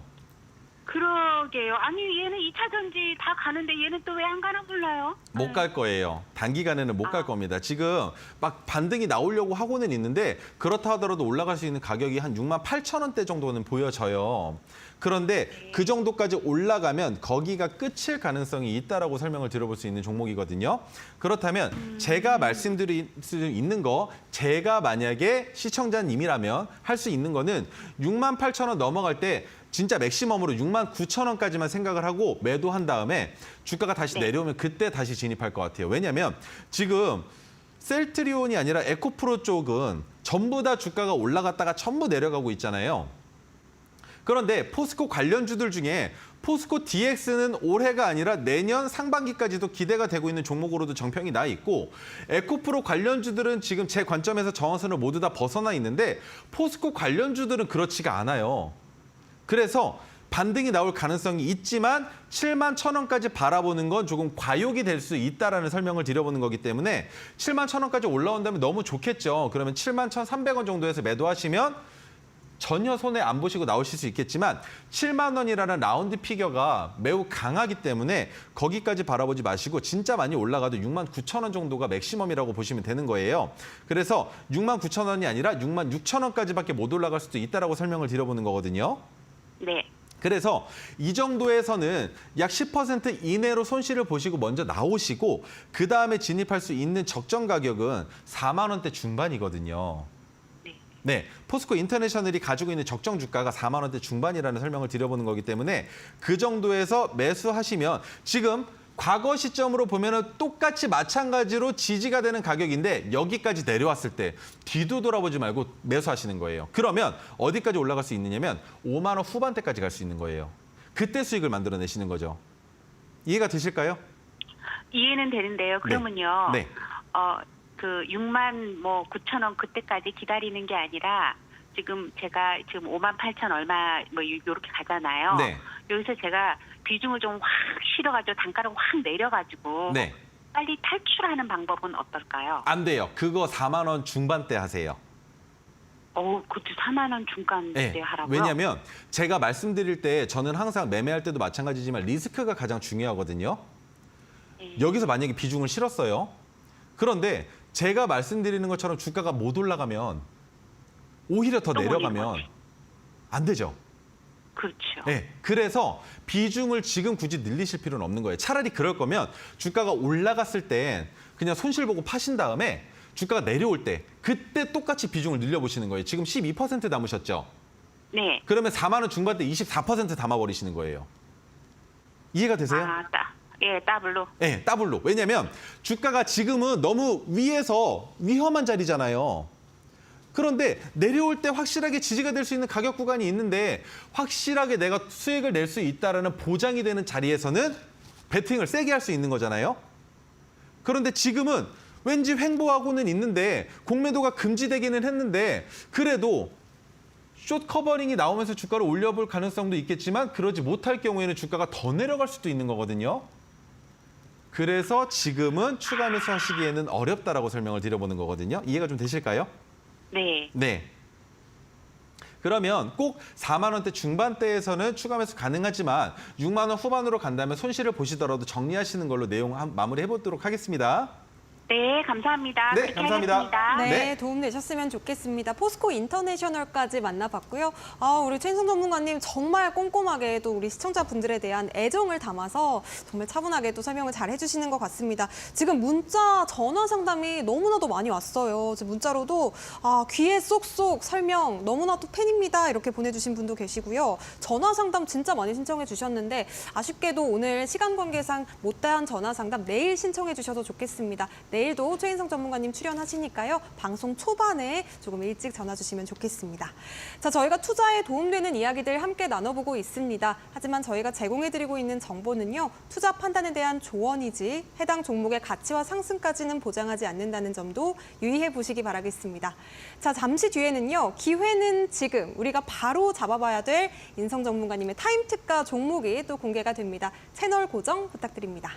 그러게요. 아니, 얘는 2차 전지 다 가는데 얘는 또 왜 안 가나 몰라요. 못 갈 거예요. 단기간에는 못 갈 겁니다. 지금 막 반등이 나오려고 하고는 있는데 그렇다 하더라도 올라갈 수 있는 가격이 한 68,000원대 정도는 보여져요. 그런데 그 정도까지 올라가면 거기가 끝일 가능성이 있다라고 설명을 드려볼 수 있는 종목이거든요. 그렇다면 제가 말씀드릴 수 있는 거, 제가 만약에 시청자님이라면 할 수 있는 거는 68,000원 넘어갈 때 진짜 맥시멈으로 69,000원까지만 생각을 하고 매도한 다음에 주가가 다시 내려오면 그때 다시 진입할 것 같아요. 왜냐하면 지금 셀트리온이 아니라 에코프로 쪽은 전부 다 주가가 올라갔다가 전부 내려가고 있잖아요. 그런데 포스코 관련주들 중에 포스코 DX는 올해가 아니라 내년 상반기까지도 기대가 되고 있는 종목으로도 정평이 나 있고 에코프로 관련주들은 지금 제 관점에서 저항선을 모두 다 벗어나 있는데 포스코 관련주들은 그렇지가 않아요. 그래서 반등이 나올 가능성이 있지만 71,000원까지 바라보는 건 조금 과욕이 될 수 있다라는 설명을 드려보는 거기 때문에 71,000원까지 올라온다면 너무 좋겠죠. 그러면 71,300원 정도에서 매도하시면 전혀 손해 안 보시고 나오실 수 있겠지만 7만 원이라는 라운드 피겨가 매우 강하기 때문에 거기까지 바라보지 마시고 진짜 많이 올라가도 69,000원 정도가 맥시멈이라고 보시면 되는 거예요. 그래서 69,000원이 아니라 66,000원까지밖에 못 올라갈 수도 있다라고 설명을 드려보는 거거든요. 네. 그래서 이 정도에서는 약 10% 이내로 손실을 보시고 먼저 나오시고 그다음에 진입할 수 있는 적정 가격은 4만 원대 중반이거든요. 네, 포스코 인터내셔널이 가지고 있는 적정 주가가 4만 원대 중반이라는 설명을 드려보는 거기 때문에 그 정도에서 매수하시면 지금 과거 시점으로 보면은 똑같이 마찬가지로 지지가 되는 가격인데 여기까지 내려왔을 때 뒤도 돌아보지 말고 매수하시는 거예요. 그러면 어디까지 올라갈 수 있느냐면 5만 원 후반대까지 갈 수 있는 거예요. 그때 수익을 만들어내시는 거죠. 이해가 되실까요? 이해는 되는데요. 그러면요. 네. 그 6만 9,000원 그때까지 기다리는 게 아니라 제가 지금 58,000 얼마 요렇게 가잖아요. 네. 여기서 제가 비중을 좀 확 실어가지고 단가를 확 내려가지고 네. 빨리 탈출하는 방법은 어떨까요? 안 돼요. 그거 4만 원 중반대 하세요. 그것도 4만 원 중간대 네. 하라고요? 왜냐하면 제가 말씀드릴 때 저는 항상 매매할 때도 마찬가지지만 리스크가 가장 중요하거든요. 여기서 만약에 비중을 실었어요. 그런데 제가 말씀드리는 것처럼 주가가 못 올라가면 오히려 더 내려가면 안 되죠. 그렇죠. 네, 그래서 비중을 지금 굳이 늘리실 필요는 없는 거예요. 차라리 그럴 거면 주가가 올라갔을 땐 그냥 손실 보고 파신 다음에 주가가 내려올 때 그때 똑같이 비중을 늘려보시는 거예요. 지금 12% 남으셨죠? 네. 그러면 4만 원 중반대 24% 담아버리시는 거예요. 이해가 되세요? 예, 더블로. 네, 더블로. 왜냐면 주가가 지금은 너무 위에서 위험한 자리잖아요. 그런데 내려올 때 확실하게 지지가 될 수 있는 가격 구간이 있는데 확실하게 내가 수익을 낼 수 있다는 보장이 되는 자리에서는 베팅을 세게 할 수 있는 거잖아요. 그런데 지금은 왠지 횡보하고는 있는데 공매도가 금지되기는 했는데 그래도 숏 커버링이 나오면서 주가를 올려볼 가능성도 있겠지만 그러지 못할 경우에는 주가가 더 내려갈 수도 있는 거거든요. 그래서 지금은 추가 매수하시기에는 어렵다라고 설명을 드려보는 거거든요. 이해가 좀 되실까요? 네. 네. 그러면 꼭 4만 원대 중반대에서는 추가 매수 가능하지만 6만 원 후반으로 간다면 손실을 보시더라도 정리하시는 걸로 내용 마무리해 보도록 하겠습니다. 네, 감사합니다. 네, 그렇게 감사합니다. 하겠습니다. 네, 네. 도움 되셨으면 좋겠습니다. 포스코 인터내셔널까지 만나봤고요. 우리 최인성 전문가님 정말 꼼꼼하게 또 우리 시청자분들에 대한 애정을 담아서 정말 차분하게 또 설명을 잘 해주시는 것 같습니다. 지금 문자, 전화 상담이 너무나도 많이 왔어요. 문자로도 귀에 쏙쏙 설명 너무나도 팬입니다. 이렇게 보내주신 분도 계시고요. 전화 상담 진짜 많이 신청해 주셨는데 아쉽게도 오늘 시간 관계상 못다한 전화 상담 내일 신청해 주셔도 좋겠습니다. 내일도 최인성 전문가님 출연하시니까요. 방송 초반에 조금 일찍 전화 주시면 좋겠습니다. 자, 저희가 투자에 도움되는 이야기들 함께 나눠보고 있습니다. 하지만 저희가 제공해드리고 있는 정보는요. 투자 판단에 대한 조언이지 해당 종목의 가치와 상승까지는 보장하지 않는다는 점도 유의해 보시기 바라겠습니다. 자, 잠시 뒤에는요. 기회는 지금 우리가 바로 잡아봐야 될 인성 전문가님의 타임 특가 종목이 또 공개가 됩니다. 채널 고정 부탁드립니다.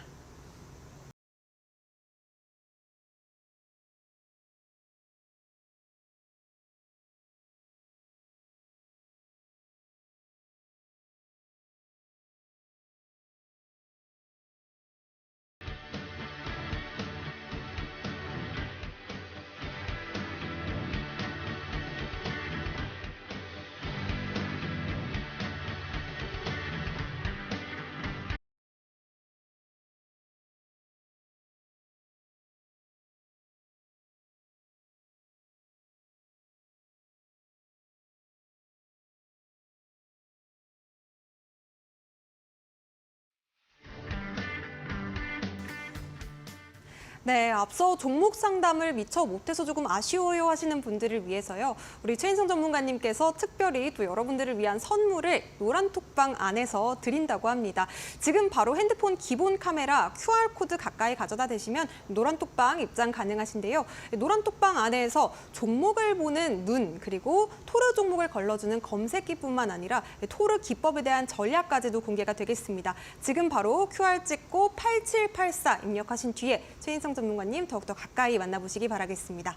네, 앞서 종목 상담을 미처 못해서 조금 아쉬워요 하시는 분들을 위해서요. 우리 최인성 전문가님께서 특별히 또 여러분들을 위한 선물을 노란톡방 안에서 드린다고 합니다. 지금 바로 핸드폰 기본 카메라 QR코드 가까이 가져다 대시면 노란톡방 입장 가능하신데요. 노란톡방 안에서 종목을 보는 눈 그리고 토르 종목을 걸러주는 검색기뿐만 아니라 토르 기법에 대한 전략까지도 공개가 되겠습니다. 지금 바로 QR 찍고 8784 입력하신 뒤에 최인성 전문가님 더욱더 가까이 만나보시기 바라겠습니다.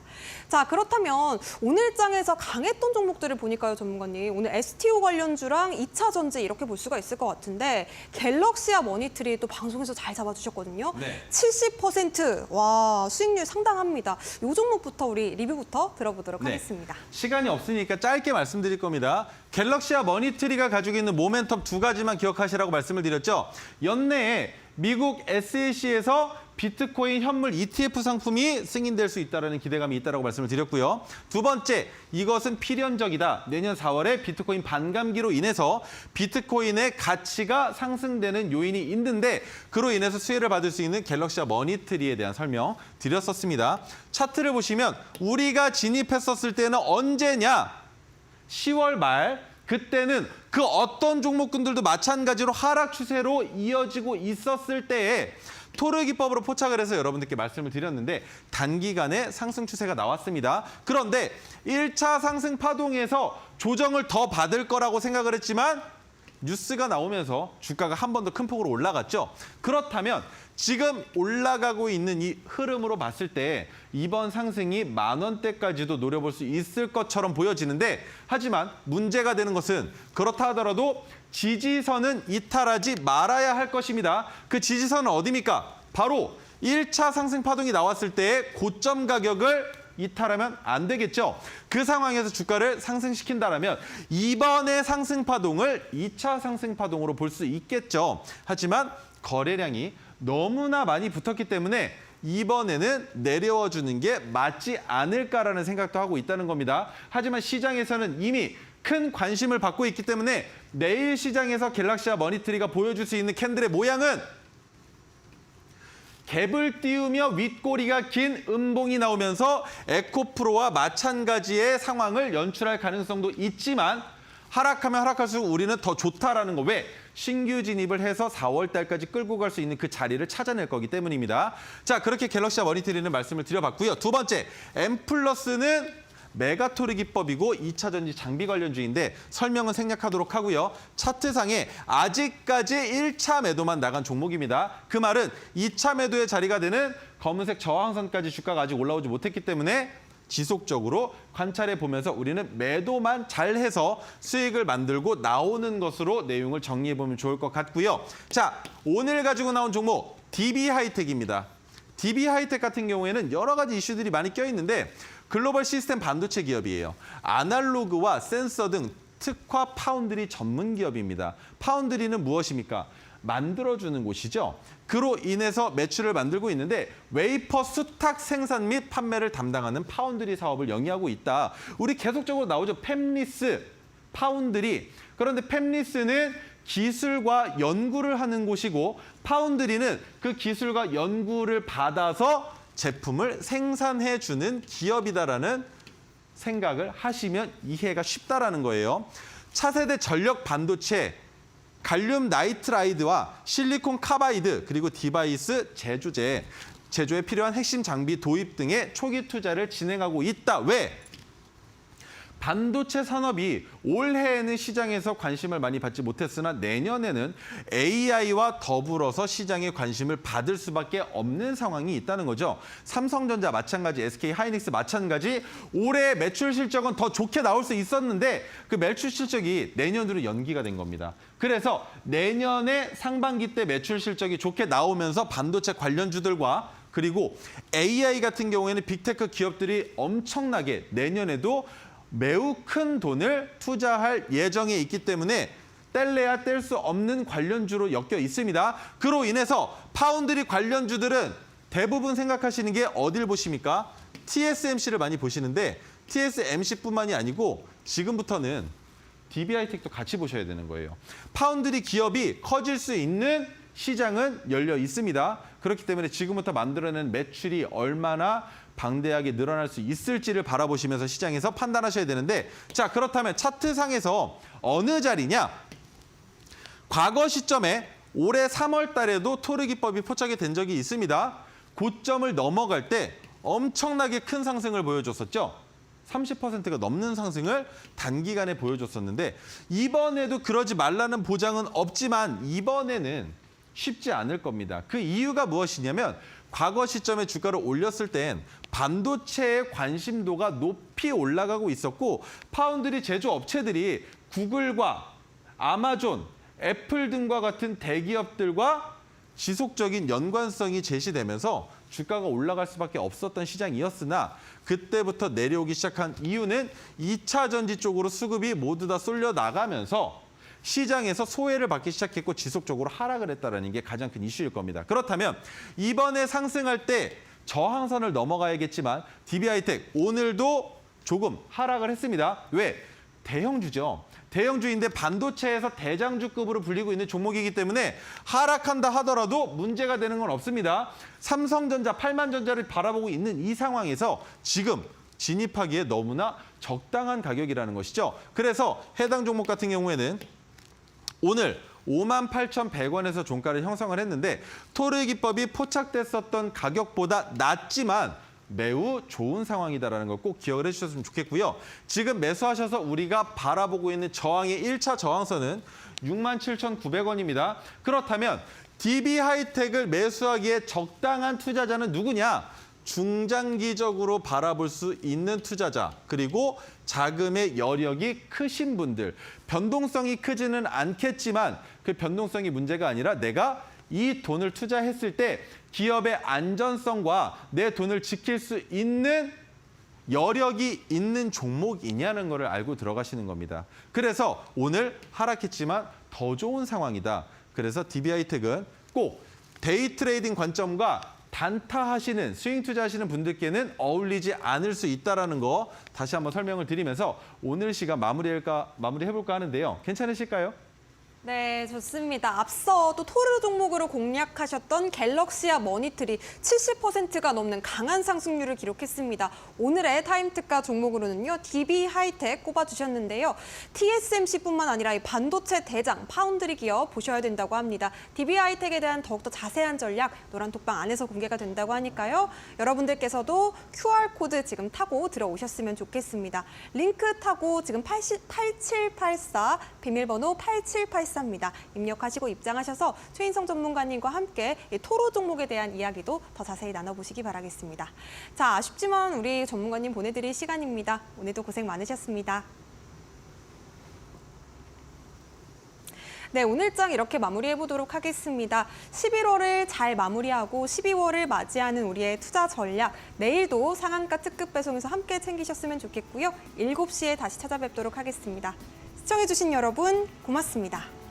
자, 그렇다면 오늘 장에서 강했던 종목들을 보니까요, 전문가님. 오늘 STO 관련주랑 2차 전지 이렇게 볼 수가 있을 것 같은데 갤럭시와 머니트리 또 방송에서 잘 잡아주셨거든요. 네. 70%, 와, 수익률 상당합니다. 이 종목부터 우리 리뷰부터 들어보도록 네. 하겠습니다. 시간이 없으니까 짧게 말씀드릴 겁니다. 갤럭시와 머니트리가 가지고 있는 모멘텀 두 가지만 기억하시라고 말씀을 드렸죠. 연내에 미국 SEC에서 비트코인 현물 ETF 상품이 승인될 수 있다는 기대감이 있다고 말씀을 드렸고요. 두 번째, 이것은 필연적이다. 내년 4월에 비트코인 반감기로 인해서 비트코인의 가치가 상승되는 요인이 있는데 그로 인해서 수혜를 받을 수 있는 갤럭시와 머니트리에 대한 설명 드렸었습니다. 차트를 보시면 우리가 진입했었을 때는 언제냐? 10월 말, 그때는 그 어떤 종목군들도 마찬가지로 하락 추세로 이어지고 있었을 때에 토르 기법으로 포착을 해서 여러분들께 말씀을 드렸는데 단기간에 상승 추세가 나왔습니다. 그런데 1차 상승 파동에서 조정을 더 받을 거라고 생각을 했지만 뉴스가 나오면서 주가가 한 번 더 큰 폭으로 올라갔죠. 그렇다면 지금 올라가고 있는 이 흐름으로 봤을 때 이번 상승이 10,000원대까지도 노려볼 수 있을 것처럼 보여지는데 하지만 문제가 되는 것은 그렇다 하더라도 지지선은 이탈하지 말아야 할 것입니다. 그 지지선은 어디입니까? 바로 1차 상승 파동이 나왔을 때의 고점 가격을 이탈하면 안 되겠죠. 그 상황에서 주가를 상승시킨다면 이번의 상승 파동을 2차 상승 파동으로 볼 수 있겠죠. 하지만 거래량이 너무나 많이 붙었기 때문에 이번에는 내려와 주는 게 맞지 않을까라는 생각도 하고 있다는 겁니다. 하지만 시장에서는 이미 큰 관심을 받고 있기 때문에 내일 시장에서 갤럭시와 머니트리가 보여줄 수 있는 캔들의 모양은 갭을 띄우며 윗꼬리가 긴 음봉이 나오면서 에코프로와 마찬가지의 상황을 연출할 가능성도 있지만 하락하면 하락할수록 우리는 더 좋다라는 거. 왜? 신규 진입을 해서 4월 달까지 끌고 갈 수 있는 그 자리를 찾아낼 거기 때문입니다. 자, 그렇게 갤럭시와 머니트리는 말씀을 드려봤고요. 두 번째, M+는 메가토르 기법이고 2차 전지 장비 관련주인데 설명은 생략하도록 하고요. 차트상에 아직까지 1차 매도만 나간 종목입니다. 그 말은 2차 매도의 자리가 되는 검은색 저항선까지 주가가 아직 올라오지 못했기 때문에 지속적으로 관찰해 보면서 우리는 매도만 잘해서 수익을 만들고 나오는 것으로 내용을 정리해 보면 좋을 것 같고요. 자, 오늘 가지고 나온 종목 DB하이텍입니다. DB하이텍 같은 경우에는 여러 가지 이슈들이 많이 껴있는데 글로벌 시스템 반도체 기업이에요. 아날로그와 센서 등 특화 파운드리 전문 기업입니다. 파운드리는 무엇입니까? 만들어주는 곳이죠. 그로 인해서 매출을 만들고 있는데 웨이퍼 수탁 생산 및 판매를 담당하는 파운드리 사업을 영위하고 있다. 우리 계속적으로 나오죠. 팹리스, 파운드리. 그런데 팹리스는 기술과 연구를 하는 곳이고 파운드리는 그 기술과 연구를 받아서 제품을 생산해주는 기업이다라는 생각을 하시면 이해가 쉽다라는 거예요. 차세대 전력 반도체, 갈륨 나이트라이드와 실리콘 카바이드 그리고 디바이스 제조에 필요한 핵심 장비 도입 등의 초기 투자를 진행하고 있다. 왜? 반도체 산업이 올해에는 시장에서 관심을 많이 받지 못했으나 내년에는 AI와 더불어서 시장에 관심을 받을 수밖에 없는 상황이 있다는 거죠. 삼성전자 마찬가지, SK하이닉스 마찬가지 올해 매출 실적은 더 좋게 나올 수 있었는데 그 매출 실적이 내년으로 연기가 된 겁니다. 그래서 내년에 상반기 때 매출 실적이 좋게 나오면서 반도체 관련주들과 그리고 AI 같은 경우에는 빅테크 기업들이 엄청나게 내년에도 매우 큰 돈을 투자할 예정에 있기 때문에 뗄래야 뗄 수 없는 관련주로 엮여 있습니다. 그로 인해서 파운드리 관련주들은 대부분 생각하시는 게 어딜 보십니까? TSMC를 많이 보시는데 TSMC뿐만이 아니고 지금부터는 DB하이텍도 같이 보셔야 되는 거예요. 파운드리 기업이 커질 수 있는 시장은 열려 있습니다. 그렇기 때문에 지금부터 만들어낸 매출이 얼마나 방대하게 늘어날 수 있을지를 바라보시면서 시장에서 판단하셔야 되는데, 자, 그렇다면 차트상에서 어느 자리냐? 과거 시점에 올해 3월 달에도 토르 기법이 포착이 된 적이 있습니다. 고점을 넘어갈 때 엄청나게 큰 상승을 보여줬었죠. 30%가 넘는 상승을 단기간에 보여줬었는데, 이번에도 그러지 말라는 보장은 없지만 이번에는 쉽지 않을 겁니다. 그 이유가 무엇이냐면, 과거 시점에 주가를 올렸을 땐 반도체의 관심도가 높이 올라가고 있었고, 파운드리 제조업체들이 구글과 아마존, 애플 등과 같은 대기업들과 지속적인 연관성이 제시되면서 주가가 올라갈 수밖에 없었던 시장이었으나, 그때부터 내려오기 시작한 이유는 2차 전지 쪽으로 수급이 모두 다 쏠려 나가면서 시장에서 소외를 받기 시작했고 지속적으로 하락을 했다는 게 가장 큰 이슈일 겁니다. 그렇다면 이번에 상승할 때 저항선을 넘어가야겠지만 DB하이텍 오늘도 조금 하락을 했습니다. 왜? 대형주죠. 대형주인데 반도체에서 대장주급으로 불리고 있는 종목이기 때문에 하락한다 하더라도 문제가 되는 건 없습니다. 삼성전자, 팔만전자를 바라보고 있는 이 상황에서 지금 진입하기에 너무나 적당한 가격이라는 것이죠. 그래서 해당 종목 같은 경우에는 오늘 58,100원에서 종가를 형성을 했는데, 토르 기법이 포착됐었던 가격보다 낮지만 매우 좋은 상황이다라는 걸 꼭 기억을 해주셨으면 좋겠고요. 지금 매수하셔서 우리가 바라보고 있는 저항의 1차 저항선은 67,900원입니다. 그렇다면 DB하이텍을 매수하기에 적당한 투자자는 누구냐? 중장기적으로 바라볼 수 있는 투자자, 그리고 자금의 여력이 크신 분들. 변동성이 크지는 않겠지만 그 변동성이 문제가 아니라 내가 이 돈을 투자했을 때 기업의 안전성과 내 돈을 지킬 수 있는 여력이 있는 종목이냐는 것을 알고 들어가시는 겁니다. 그래서 오늘 하락했지만 더 좋은 상황이다. 그래서 DB하이텍은 꼭 데이 트레이딩 관점과 단타하시는, 스윙 투자하시는 분들께는 어울리지 않을 수 있다는 거 다시 한번 설명을 드리면서 오늘 시간 마무리해볼까 하는데요. 괜찮으실까요? 네, 좋습니다. 앞서 또 토르 종목으로 공략하셨던 갤럭시와 머니트리 70%가 넘는 강한 상승률을 기록했습니다. 오늘의 타임특가 종목으로는요, DB하이텍 꼽아주셨는데요. TSMC뿐만 아니라 이 반도체 대장, 파운드리 기업 보셔야 된다고 합니다. DB하이텍에 대한 더욱더 자세한 전략 노란톡방 안에서 공개가 된다고 하니까요. 여러분들께서도 QR코드 지금 타고 들어오셨으면 좋겠습니다. 링크 타고 지금 8784, 비밀번호 8784 입니다. 입력하시고 입장하셔서 최인성 전문가님과 함께 이 토로 종목에 대한 이야기도 더 자세히 나눠보시기 바라겠습니다. 자, 아쉽지만 우리 전문가님 보내드릴 시간입니다. 오늘도 고생 많으셨습니다. 네, 오늘장 이렇게 마무리해보도록 하겠습니다. 11월을 잘 마무리하고 12월을 맞이하는 우리의 투자 전략, 내일도 상한가 특급 배송에서 함께 챙기셨으면 좋겠고요. 7시에 다시 찾아뵙도록 하겠습니다. 시청해주신 여러분 고맙습니다.